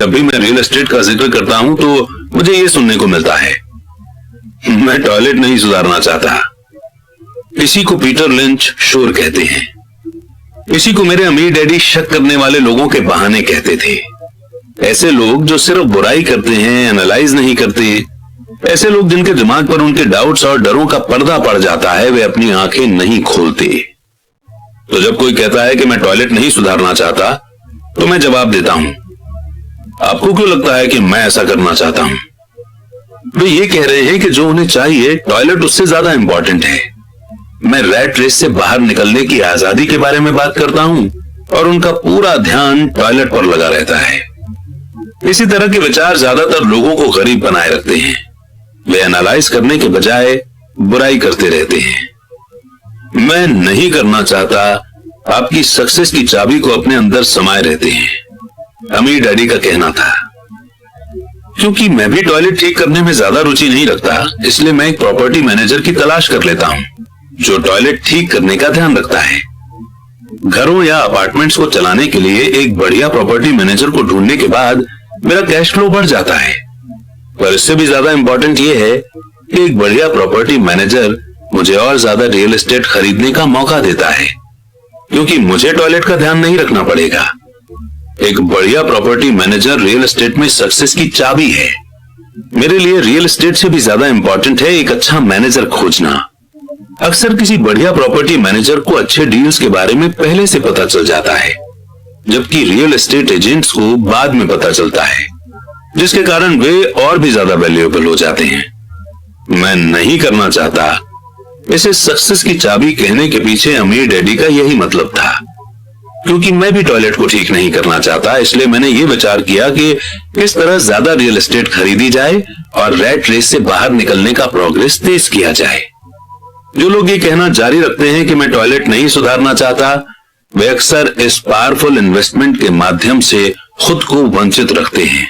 जब भी मैं रियल एस्टेट का जिक्र करता हूं तो मुझे ये सुनने को मिलता है, मैं टॉयलेट नहीं सुधारना चाहता। इसी को पीटर लिंच शोर कहते हैं। इसी को मेरे अमीर डैडी शक करने वाले लोगों के बहाने कहते थे। ऐसे लोग जो सिर्फ बुराई करते हैं, एनालाइज नहीं करते। ऐसे लोग जिनके दिमाग पर उनके डाउट्स और डरों का पर्दा पड़ जाता है, वे अपनी आंखें नहीं खोलते। तो जब कोई कहता है कि मैं टॉयलेट नहीं सुधारना चाहता, तो मैं जवाब देता हूं, आपको क्यों लगता है कि मैं ऐसा करना चाहता हूं? वे ये कह रहे हैं कि जो उन्हें चाहिए, टॉयलेट उससे ज्यादा इंपॉर्टेंट है। मैं रैट रेस से बाहर निकलने की आजादी के बारे में बात करता हूं और उनका पूरा ध्यान टॉयलेट पर लगा रहता है। इसी तरह के विचार ज्यादातर लोगों को गरीब बनाए रखते हैं। वे एनालाइज करने के बजाय बुराई करते रहते हैं। मैं नहीं करना चाहता आपकी सक्सेस की चाबी को अपने अंदर समाये रहते हैं, अमीर डैडी का कहना था। क्योंकि मैं भी टॉयलेट ठीक करने में ज्यादा रुचि नहीं रखता, इसलिए मैं एक प्रॉपर्टी मैनेजर की तलाश कर लेता हूं जो टॉयलेट ठीक करने का ध्यान रखता है। घरों या अपार्टमेंट्स को चलाने के लिए एक बढ़िया प्रॉपर्टी मैनेजर को ढूंढने के बाद मेरा कैश फ्लो बढ़ जाता है। पर इससे भी ज्यादा इंपॉर्टेंट यह है कि एक बढ़िया प्रॉपर्टी मैनेजर मुझे और ज्यादा रियल एस्टेट खरीदने का मौका देता है, क्योंकि मुझे टॉयलेट का ध्यान नहीं रखना पड़ेगा। एक बढ़िया प्रॉपर्टी मैनेजर रियल एस्टेट में सक्सेस की चाबी है। मेरे लिए रियल एस्टेट से भी ज्यादा इंपॉर्टेंट है एक अच्छा मैनेजर खोजना। अक्सर किसी बढ़िया प्रॉपर्टी मैनेजर को अच्छे डील्स के बारे में पहले से पता चल जाता है, जबकि रियल एस्टेट एजेंट्स को बाद में पता चलता है, जिसके कारण वे और भी ज्यादा वैल्यूएबल हो जाते हैं। मैं नहीं करना चाहता, इसे सक्सेस की चाबी कहने के पीछे अमीर डैडी का यही मतलब था। क्योंकि मैं भी टॉयलेट को ठीक नहीं करना चाहता, इसलिए मैंने ये विचार किया कि किस तरह ज्यादा रियल एस्टेट खरीदी जाए और रैट रेस से बाहर निकलने का प्रोग्रेस तेज किया जाए। जो लोग ये कहना जारी रखते हैं कि मैं टॉयलेट नहीं सुधारना चाहता, वे अक्सर इस पावरफुल इन्वेस्टमेंट के माध्यम से खुद को वंचित रखते हैं।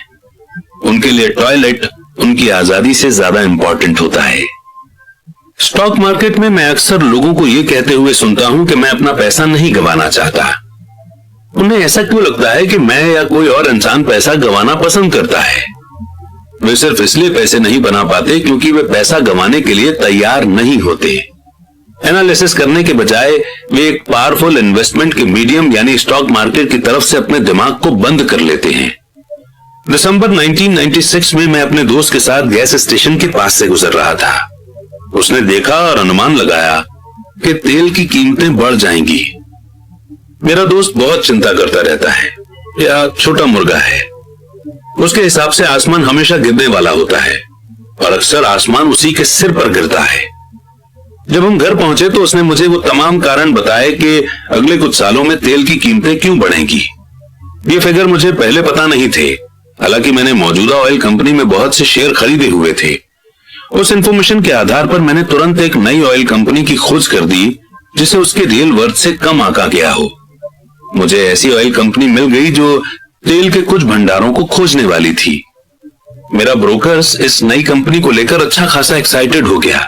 उनके लिए टॉयलेट उनकी आजादी से ज्यादा इंपॉर्टेंट होता है। स्टॉक मार्केट में मैं अक्सर लोगों को यह कहते हुए सुनता हूं कि मैं अपना पैसा नहीं गंवाना चाहता। उन्हें ऐसा क्यों लगता है कि मैं या कोई और इंसान पैसा गंवाना पसंद करता है? वे सिर्फ इसलिए पैसे नहीं बना पाते क्योंकि वे पैसा गंवाने के लिए तैयार नहीं होते। एनालिसिस करने के बजाय वे एक पावरफुल इन्वेस्टमेंट के मीडियम यानी स्टॉक मार्केट की तरफ से अपने दिमाग को बंद कर लेते हैं। दिसंबर 1996 में मैं अपने दोस्त के साथ गैस स्टेशन के पास से गुजर रहा था। उसने देखा और अनुमान लगाया कि तेल की कीमतें बढ़ जाएंगी। मेरा दोस्त बहुत चिंता करता रहता है, या छोटा मुर्गा है। उसके हिसाब से आसमान हमेशा गिरने वाला होता है और अक्सर आसमान उसी के सिर पर गिरता है। जब हम घर पहुंचे तो उसने मुझे वो तमाम कारण बताए कि अगले कुछ सालों में तेल की कीमतें क्यों बढ़ेंगी। ये फिगर मुझे पहले पता नहीं थे, हालांकि मैंने मौजूदा ऑयल कंपनी में बहुत से शेयर खरीदे हुए थे। उस इंफॉर्मेशन के आधार पर मैंने तुरंत एक नई ऑयल कंपनी की खोज कर दी जिसे उसके रियल वर्थ से कम आंका गया हो। मुझे ऐसी ऑयल कंपनी मिल गई जो तेल के कुछ भंडारों को खोजने वाली थी। मेरा ब्रोकर्स इस नई कंपनी को लेकर अच्छा खासा एक्साइटेड हो गया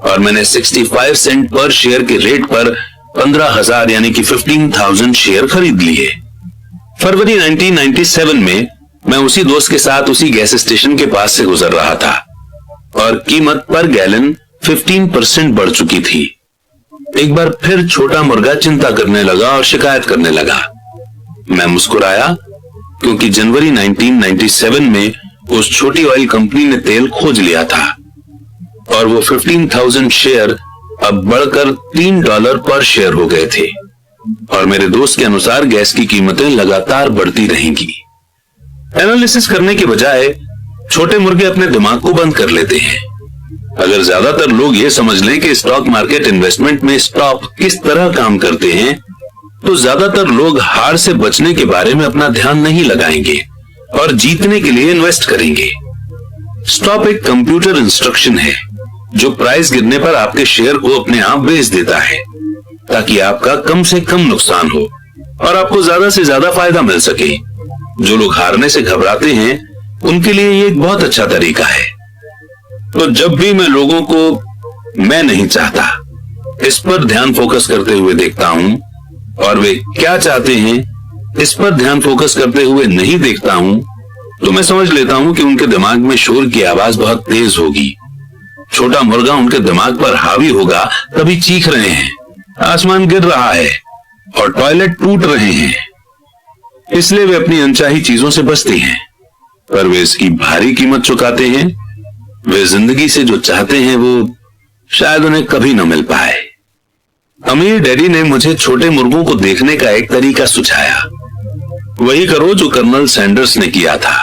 और मैंने 65 सेंट पर शेयर के रेट पर 15,000 यानी कि 15,000 शेयर खरीद लिए। फरवरी 1997 में मैं उसी दोस्त के साथ उसी गैस स्टेशन के पास से गुजर रहा था और कीमत पर गैलन 15% बढ़ चुकी थी। एक बार फिर छोटा मुर्गा चिंता करने लगा और शिकायत करने लगा। मैं मुस्कुराया क्योंकि जनवरी 1997 में उस छोटी ऑयल कंपनी ने तेल खोज लिया था और वो 15,000 शेयर अब बढ़कर $3 पर शेयर हो गए थे और मेरे दोस्त के अनुसार गैस की कीमतें लगातार बढ़ती रहेंगी। एनालिसिस करने के बजाय छोटे मुर्गे अपने दिमाग को बंद कर लेते हैं। अगर ज्यादातर लोग ये समझ लें कि स्टॉक मार्केट इन्वेस्टमेंट में स्टॉक किस तरह काम करते हैं, तो ज्यादातर लोग हार से बचने के बारे में अपना ध्यान नहीं लगाएंगे और जीतने के लिए इन्वेस्ट करेंगे। स्टॉप एक कंप्यूटर इंस्ट्रक्शन है जो प्राइस गिरने पर आपके शेयर को अपने आप बेच देता है ताकि आपका कम से कम नुकसान हो और आपको ज्यादा से ज्यादा फायदा मिल सके। जो लोग हारने से घबराते हैं उनके लिए ये एक बहुत अच्छा तरीका है। तो जब भी मैं लोगों को मैं नहीं चाहता इस पर ध्यान फोकस करते हुए देखता हूं और वे क्या चाहते हैं इस पर ध्यान फोकस करते हुए नहीं देखता हूं, तो मैं समझ लेता हूं कि उनके दिमाग में शोर की आवाज बहुत तेज होगी। छोटा मुर्गा उनके दिमाग पर हावी होगा, तभी चीख रहे हैं, आसमान गिर रहा है और टॉयलेट टूट रहे हैं। इसलिए वे अपनी अनचाही चीजों से बचते हैं, पर वे इसकी भारी कीमत चुकाते हैं। वे जिंदगी से जो चाहते हैं वो शायद उन्हें कभी न मिल पाए। अमीर डैडी ने मुझे छोटे मुर्गों को देखने का एक तरीका सुझाया। वही करो जो कर्नल सैंडर्स ने किया था।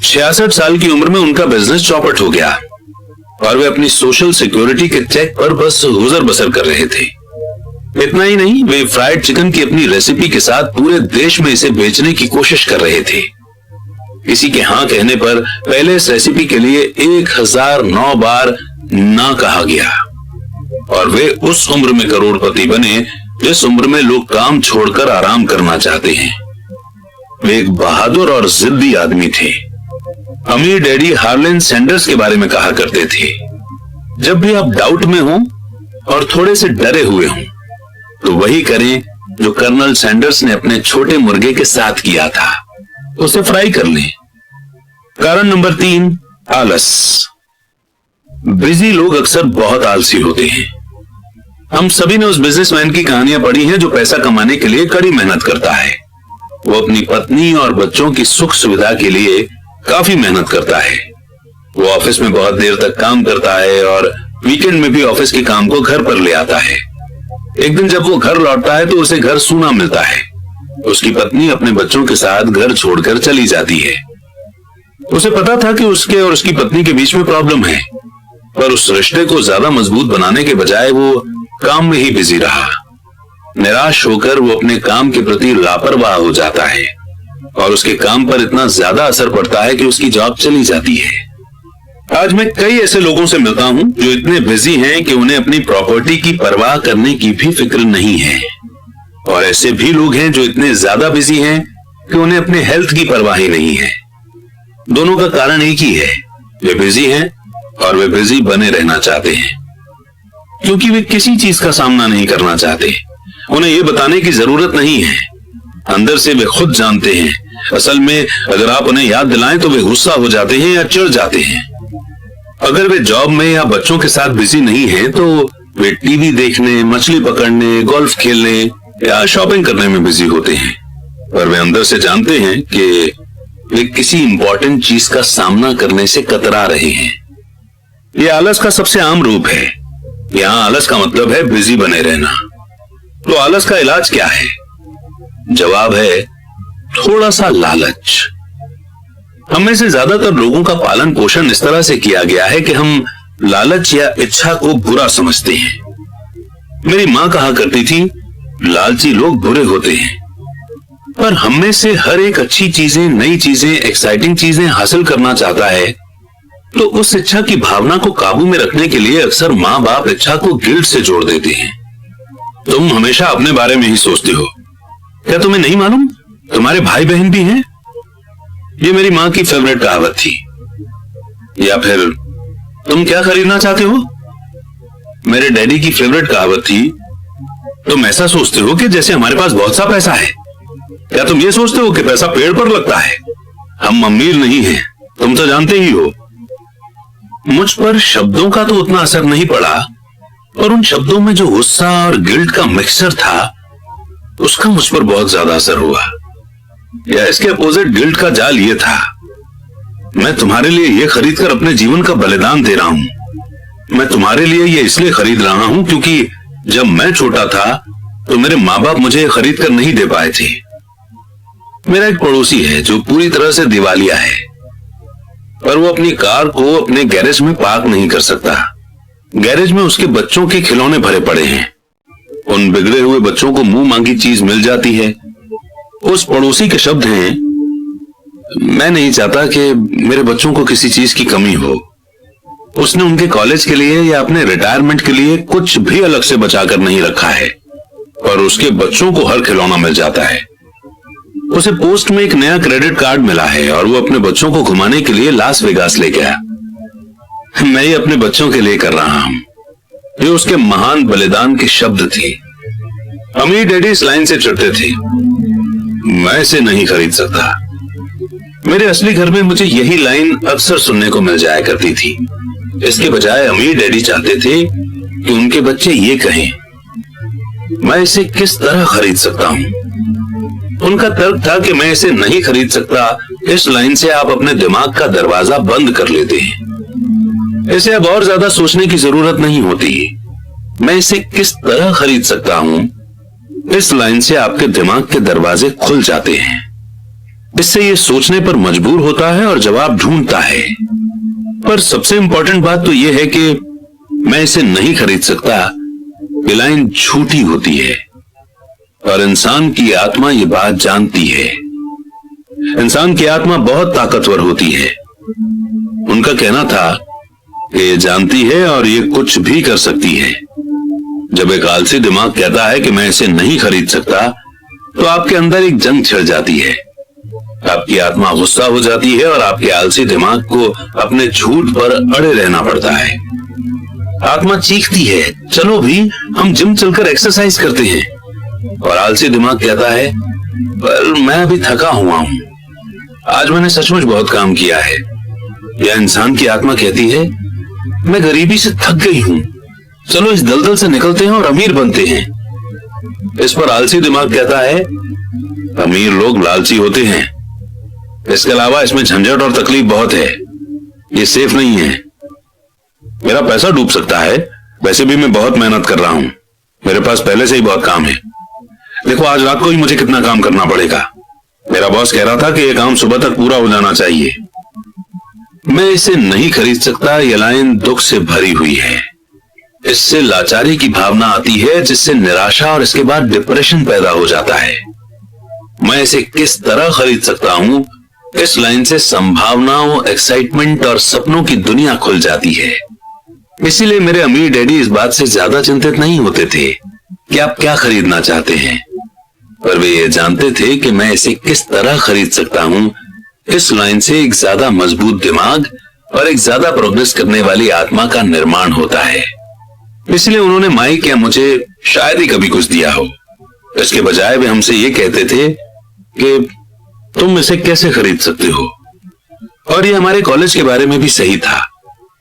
66 साल की उम्र में उनका बिजनेस चौपट हो गया और वे अपनी सोशल सिक्योरिटी के चेक पर बस गुजर बसर कर रहे थे। इतना ही नहीं, वे फ्राइड चिकन की अपनी रेसिपी के साथ पूरे देश में इसे बेचने की कोशिश कर रहे थे। किसी के हाँ कहने पर पहले इस रेसिपी के लिए 1009 बार ना कहा गया और वे उस उम्र में करोड़पति बने जिस उम्र में लोग काम छोड़कर आराम करना चाहते हैं। वे एक बहादुर और जिद्दी आदमी थे। अमीर डैडी हार्लेन सैंडर्स के बारे में कहा करते थे, जब भी आप डाउट में हो और थोड़े से डरे हुए हों तो वही करें जो कर्नल सैंडर्स ने अपने छोटे मुर्गे के साथ किया था, उसे फ्राई कर लें। कारण नंबर 3, आलस। बिजी लोग अक्सर बहुत आलसी होते हैं। हम सभी ने उस बिजनेसमैन की कहानियां पढ़ी हैं जो पैसा कमाने के लिए कड़ी मेहनत करता है। वो अपनी पत्नी और बच्चों की सुख सुविधा के लिए काफी मेहनत करता है। वो ऑफिस में बहुत देर तक काम करता है और वीकेंड में भी ऑफिस के काम को घर पर ले आता है। एक दिन जब वो घर लौटता है तो उसे घर सूना मिलता है। उसकी पत्नी अपने बच्चों के साथ घर छोड़कर चली जाती है। उसे पता था कि उसके और उसकी पत्नी के बीच में प्रॉब्लम है, पर उस रिश्ते को ज्यादा मजबूत बनाने के बजाय वो काम में ही बिजी रहा। निराश होकर वो अपने काम के प्रति लापरवाह हो जाता है और उसके काम पर इतना ज्यादा असर पड़ता है कि उसकी जॉब चली जाती है। आज मैं कई ऐसे लोगों से मिलता हूं जो इतने बिजी हैं कि उन्हें अपनी प्रॉपर्टी की परवाह करने की भी फिक्र नहीं है, और ऐसे भी लोग हैं जो इतने ज्यादा बिजी हैं कि उन्हें अपने हेल्थ की परवाह ही नहीं है। दोनों का कारण एक ही है, वे बिजी हैं और वे बिजी बने रहना चाहते हैं, क्योंकि वे किसी चीज का सामना नहीं करना चाहते। उन्हें यह बताने की जरूरत नहीं है, अंदर से वे खुद जानते हैं। असल में अगर आप उन्हें याद दिलाएं तो वे गुस्सा हो जाते हैं या चिढ़ जाते हैं। अगर वे जॉब में या बच्चों के साथ बिजी नहीं हैं तो वे टीवी देखने, मछली पकड़ने, गोल्फ खेलने या शॉपिंग करने में बिजी होते हैं, पर वे अंदर से जानते हैं कि वे किसी इंपॉर्टेंट चीज का सामना करने से कतरा रहे हैं। यह आलस का सबसे आम रूप है। यहां आलस का मतलब है बिजी बने रहना। तो आलस का इलाज क्या है? जवाब है थोड़ा सा लालच। हम में से ज्यादातर लोगों का पालन पोषण इस तरह से किया गया है कि हम लालच या इच्छा को बुरा समझते हैं। मेरी मां कहा करती थी, लालची लोग बुरे होते हैं, पर हम में से हर एक अच्छी चीजें, नई चीजें, एक्साइटिंग चीजें हासिल करना चाहता है। तो उस इच्छा की भावना को काबू में रखने के लिए अक्सर माँ बाप इच्छा को गिल्ट से जोड़ देते हैं। तुम हमेशा अपने बारे में ही सोचते हो, क्या तुम्हें नहीं मालूम तुम्हारे भाई बहन भी हैं? ये मेरी मां की फेवरेट कहावत थी। या फिर तुम क्या खरीदना चाहते हो? मेरे डैडी की फेवरेट कहावत थी, तुम ऐसा सोचते हो कि जैसे हमारे पास बहुत सा पैसा है। क्या तुम ये सोचते हो कि पैसा पेड़ पर लगता है? हम अमीर नहीं हैं, तुम तो जानते ही हो। मुझ पर शब्दों का तो उतना असर नहीं पड़ा, और उन शब्दों में जो गुस्सा और गिल्ट का मिक्सचर था उसका मुझ पर बहुत ज्यादा असर हुआ। या इसके अपोजिट गिल्ट का जाल ये था, मैं तुम्हारे लिए ये खरीद कर अपने जीवन का बलिदान दे रहा हूं। मैं तुम्हारे लिए ये इसलिए खरीद रहा हूं क्योंकि जब मैं छोटा था तो मेरे माँ बाप मुझे खरीद कर नहीं दे पाए थे। मेरा एक पड़ोसी है जो पूरी तरह से दिवालिया है, पर वो अपनी कार को अपने गैरेज में पार्क नहीं कर सकता। गैरेज में उसके बच्चों के खिलौने भरे पड़े हैं। उन बिगड़े हुए बच्चों को मुंह मांगी चीज मिल जाती है। उस पड़ोसी के शब्द हैं, मैं नहीं चाहता कि मेरे बच्चों को किसी चीज की कमी हो। उसने उनके कॉलेज के लिए या अपने रिटायरमेंट के लिए कुछ भी अलग से बचाकर नहीं रखा है, पर उसके बच्चों को हर खिलौना मिल जाता है। उसे पोस्ट में एक नया क्रेडिट कार्ड मिला है और वो अपने बच्चों को घुमाने के लिए लास वेगास ले गया। मैं ये अपने बच्चों के लिए कर रहा हूं। ये उसके महान बलिदान के शब्द थे। अमीर डैडी इस लाइन से चिढ़ते थे, मैं इसे नहीं खरीद सकता। मेरे असली घर में मुझे यही लाइन अक्सर सुनने को मिल जाया करती थी। इसके बजाय अमीर डैडी चाहते थे कि उनके बच्चे ये कहें, मैं इसे किस तरह खरीद सकता हूं। उनका तर्क था कि मैं इसे नहीं खरीद सकता। इस लाइन से आप अपने दिमाग का दरवाजा बंद कर लेते हैं। इसे अब और ज्यादा सोचने की जरूरत नहीं होती। मैं इसे किस तरह खरीद सकता हूं, इस लाइन से आपके दिमाग के दरवाजे खुल जाते हैं। इससे ये सोचने पर मजबूर होता है और जवाब ढूंढता है। पर सबसे इंपॉर्टेंट बात तो यह है कि मैं इसे नहीं खरीद सकता, ये लाइन झूठी होती है और इंसान की आत्मा ये बात जानती है। इंसान की आत्मा बहुत ताकतवर होती है। उनका कहना था कि ये जानती है और ये कुछ भी कर सकती है। जब एक आलसी दिमाग कहता है कि मैं इसे नहीं खरीद सकता, तो आपके अंदर एक जंग छिड़ जाती है। आपकी आत्मा गुस्सा हो जाती है और आपके आलसी दिमाग को अपने झूठ पर अड़े रहना पड़ता है। आत्मा चीखती है, चलो भी हम जिम चलकर एक्सरसाइज करते हैं। और आलसी दिमाग कहता है, पर मैं अभी थका हुआ हूं, आज मैंने सचमुच बहुत काम किया है। या इंसान की आत्मा कहती है, मैं गरीबी से थक गई हूं, चलो इस दलदल से निकलते हैं और अमीर बनते हैं। इस पर आलसी दिमाग कहता है, अमीर लोग लालची होते हैं, इसके अलावा इसमें झंझट और तकलीफ बहुत है, ये सेफ नहीं है, मेरा पैसा डूब सकता है। वैसे भी मैं बहुत मेहनत कर रहा हूं, मेरे पास पहले से ही बहुत काम है। देखो आज रात को ही मुझे कितना काम करना पड़ेगा। मेरा बॉस कह रहा था कि यह काम सुबह तक पूरा हो जाना चाहिए। मैं इसे नहीं खरीद सकता, यह लाइन दुख से भरी हुई है। इससे लाचारी की भावना आती है, जिससे निराशा और इसके बाद डिप्रेशन पैदा हो जाता है। मैं इसे किस तरह खरीद सकता हूं, इस लाइन से संभावनाओं, एक्साइटमेंट और सपनों की दुनिया खुल जाती है। इसीलिए मेरे अमीर डैडी इस बात से ज्यादा चिंतित नहीं होते थे कि आप क्या खरीदना चाहते हैं, पर वे ये जानते थे कि मैं इसे किस तरह खरीद सकता हूं। इस लाइन से एक ज्यादा मजबूत दिमाग और एक ज्यादा प्रोग्रेस करने वाली आत्मा का निर्माण होता है। इसलिए उन्होंने माइक या मुझे शायद ही कभी कुछ दिया हो। इसके बजाय वे हमसे ये कहते थे कि तुम इसे कैसे खरीद सकते हो। और ये हमारे कॉलेज के बारे में भी सही था,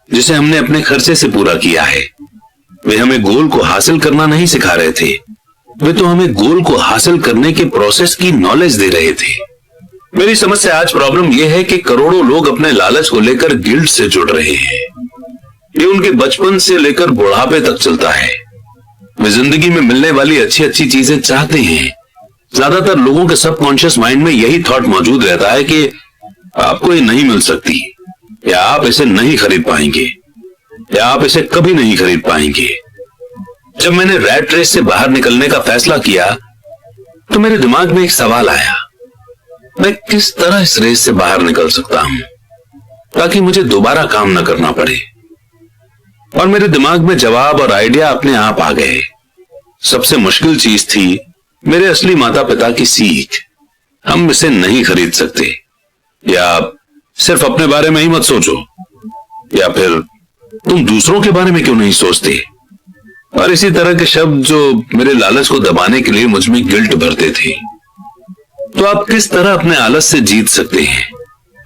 जिसे हमने अपने खर्चे से पूरा किया है। वे हमें गोल को हासिल करना नहीं सिखा रहे थे, वे तो हमें गोल को हासिल करने के प्रोसेस की नॉलेज दे रहे थे। मेरी समझ से आज प्रॉब्लम यह है कि करोड़ों लोग अपने लालच को लेकर गिल्ट से जुड़ रहे हैं। ये उनके बचपन से लेकर बुढ़ापे तक चलता है। वे जिंदगी में मिलने वाली अच्छी अच्छी चीजें चाहते हैं। ज्यादातर लोगों के सबकॉन्शियस माइंड में यही थॉट मौजूद रहता है कि आपको ये नहीं मिल सकती, या आप इसे नहीं खरीद पाएंगे, या आप इसे कभी नहीं खरीद पाएंगे। जब मैंने रैट रेस से बाहर निकलने का फैसला किया, तो मेरे दिमाग में एक सवाल आया, मैं किस तरह इस रेस से बाहर निकल सकता हूं ताकि मुझे दोबारा काम न करना पड़े। और मेरे दिमाग में जवाब और आइडिया अपने आप आ गए। सबसे मुश्किल चीज थी मेरे असली माता पिता की सीख। हम इसे नहीं खरीद सकते, या सिर्फ अपने बारे में ही मत सोचो, या फिर तुम दूसरों के बारे में क्यों नहीं सोचते। और इसी तरह के शब्द जो मेरे लालच को दबाने के लिए मुझ में गिल्ट भरते थे। तो आप किस तरह अपने आलस से जीत सकते हैं?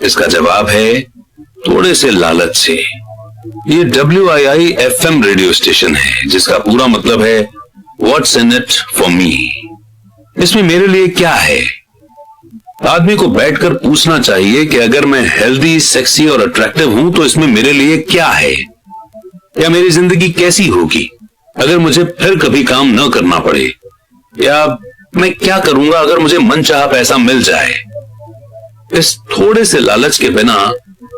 इसका जवाब है थोड़े से लालच से। ये WII-FM रेडियो स्टेशन है, जिसका पूरा मतलब है what's in it for me. इसमें मेरे लिए क्या है? आदमी को बैठकर पूछना चाहिए कि अगर मैं हेल्दी, सेक्सी और अट्रैक्टिव हूं तो इसमें मेरे लिए क्या है, या मेरी जिंदगी कैसी होगी अगर मुझे फिर कभी काम न करना पड़े, या मैं क्या करूंगा अगर मुझे मनचाहा पैसा मिल जाए। इस थोड़े से लालच के बिना,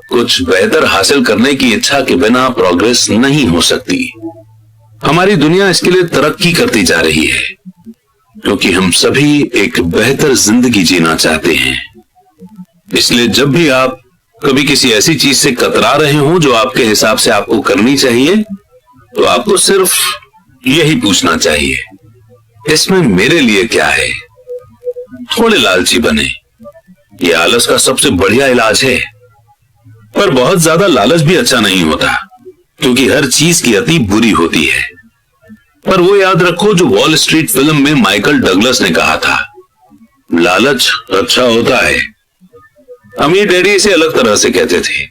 कुछ बेहतर हासिल करने की इच्छा के बिना प्रोग्रेस नहीं हो सकती। हमारी दुनिया इसके लिए तरक्की करती जा रही है, क्योंकि हम सभी एक बेहतर जिंदगी जीना चाहते हैं। इसलिए जब भी आप कभी किसी ऐसी चीज से कतरा रहे हो जो आपके हिसाब से आपको करनी चाहिए, तो आपको सिर्फ यही पूछना चाहिए, इसमें मेरे लिए क्या है। थोड़े लालची बने, यह आलस का सबसे बढ़िया इलाज है। पर बहुत ज्यादा लालच भी अच्छा नहीं होता, क्योंकि हर चीज की अति बुरी होती है। पर वो याद रखो जो वॉल स्ट्रीट फिल्म में माइकल डगलस ने कहा था, लालच अच्छा होता है अमीर डैडी इसे अलग तरह से कहते थे।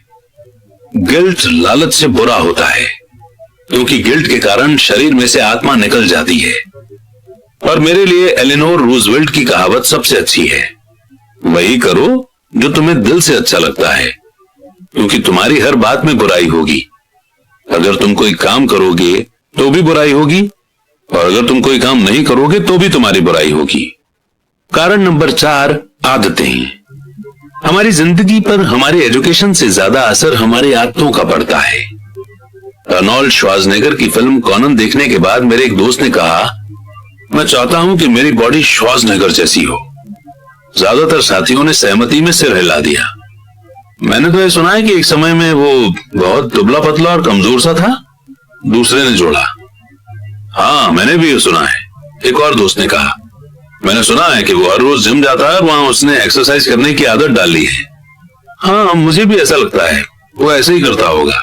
गिल्ट लालच से बुरा होता है, क्योंकि गिल्ट के कारण शरीर में से आत्मा निकल जाती है। और मेरे लिए एलेनोर रूजवेल्ट की कहावत सबसे अच्छी है, वही करो जो तुम्हें दिल से अच्छा लगता है, क्योंकि तुम्हारी हर बात में बुराई होगी। अगर तुम कोई काम करोगे तो भी बुराई होगी, और अगर तुम कोई काम नहीं करोगे तो भी तुम्हारी बुराई होगी। कारण नंबर 4, आदतें। हमारी जिंदगी पर हमारे एजुकेशन से ज्यादा असर हमारी आदतों का पड़ता है। अर्नोल्ड श्वार्ज़नेगर की फिल्म कॉनन देखने के बाद मेरे एक दोस्त ने कहा, मैं चाहता हूं कि मेरी बॉडी श्वार्ज़नेगर जैसी हो। ज्यादातर साथियों ने सहमति में सिर हिला दिया। मैंने तो यह सुना है कि एक समय में वो बहुत दुबला पतला और कमजोर सा था। दूसरे ने जोड़ा, हाँ मैंने भी ये सुना है। एक और दोस्त ने कहा, मैंने सुना है कि वो हर रोज जिम जाता है, वहां उसने एक्सरसाइज करने की आदत डाल ली है। हाँ मुझे भी ऐसा लगता है, वो ऐसे ही करता होगा।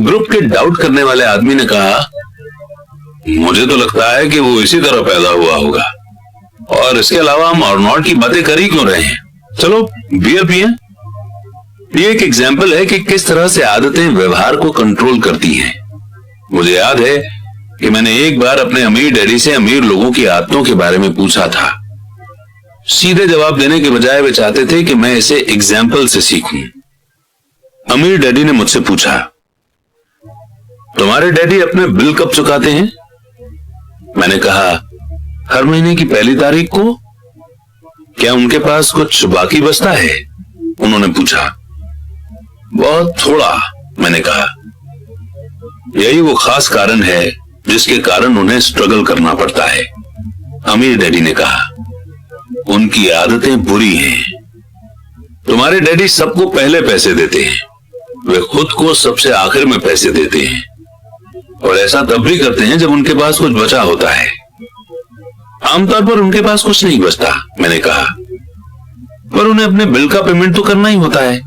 ग्रुप के डाउट करने वाले आदमी ने कहा, मुझे तो लगता है कि वो इसी तरह पैदा हुआ होगा, और इसके अलावा हम अर्नोल्ड की बातें कर ही क्यों रहे हैं, चलो बियर पिए। ये एक एग्जाम्पल है कि किस तरह से आदतें व्यवहार को कंट्रोल करती हैं। मुझे याद है कि मैंने एक बार अपने अमीर डैडी से अमीर लोगों की आदतों के बारे में पूछा था। सीधे जवाब देने के बजाय वे चाहते थे कि मैं इसे एग्जाम्पल से सीखूं। अमीर डैडी ने मुझसे पूछा, तुम्हारे डैडी अपने बिल कब चुकाते हैं? मैंने कहा, हर महीने की पहली तारीख को। क्या उनके पास कुछ बाकी बचता है? उन्होंने पूछा। बहुत थोड़ा, मैंने कहा। यही वो खास कारण है जिसके कारण उन्हें स्ट्रगल करना पड़ता है, अमीर डैडी ने कहा। उनकी आदतें बुरी हैं। तुम्हारे डैडी सबको पहले पैसे देते हैं, वे खुद को सबसे आखिर में पैसे देते हैं, और ऐसा तब भी करते हैं जब उनके पास कुछ बचा होता है। आमतौर पर उनके पास कुछ नहीं बचता, मैंने कहा, पर उन्हें अपने बिल का पेमेंट तो करना ही होता है।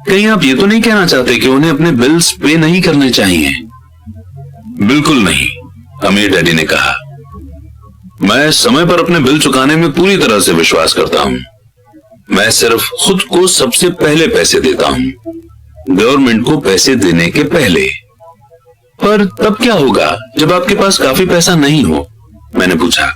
कहीं आप ये तो नहीं कहना चाहते कि उन्हें अपने बिल्स पे नहीं करने चाहिए? बिल्कुल नहीं, अमीर डैडी ने कहा। मैं समय पर अपने बिल चुकाने में पूरी तरह से विश्वास करता हूं। मैं सिर्फ खुद को सबसे पहले पैसे देता हूं, गवर्नमेंट को पैसे देने के पहले। पर तब क्या होगा जब आपके पास काफी पैसा नहीं हो? मैंने पूछा।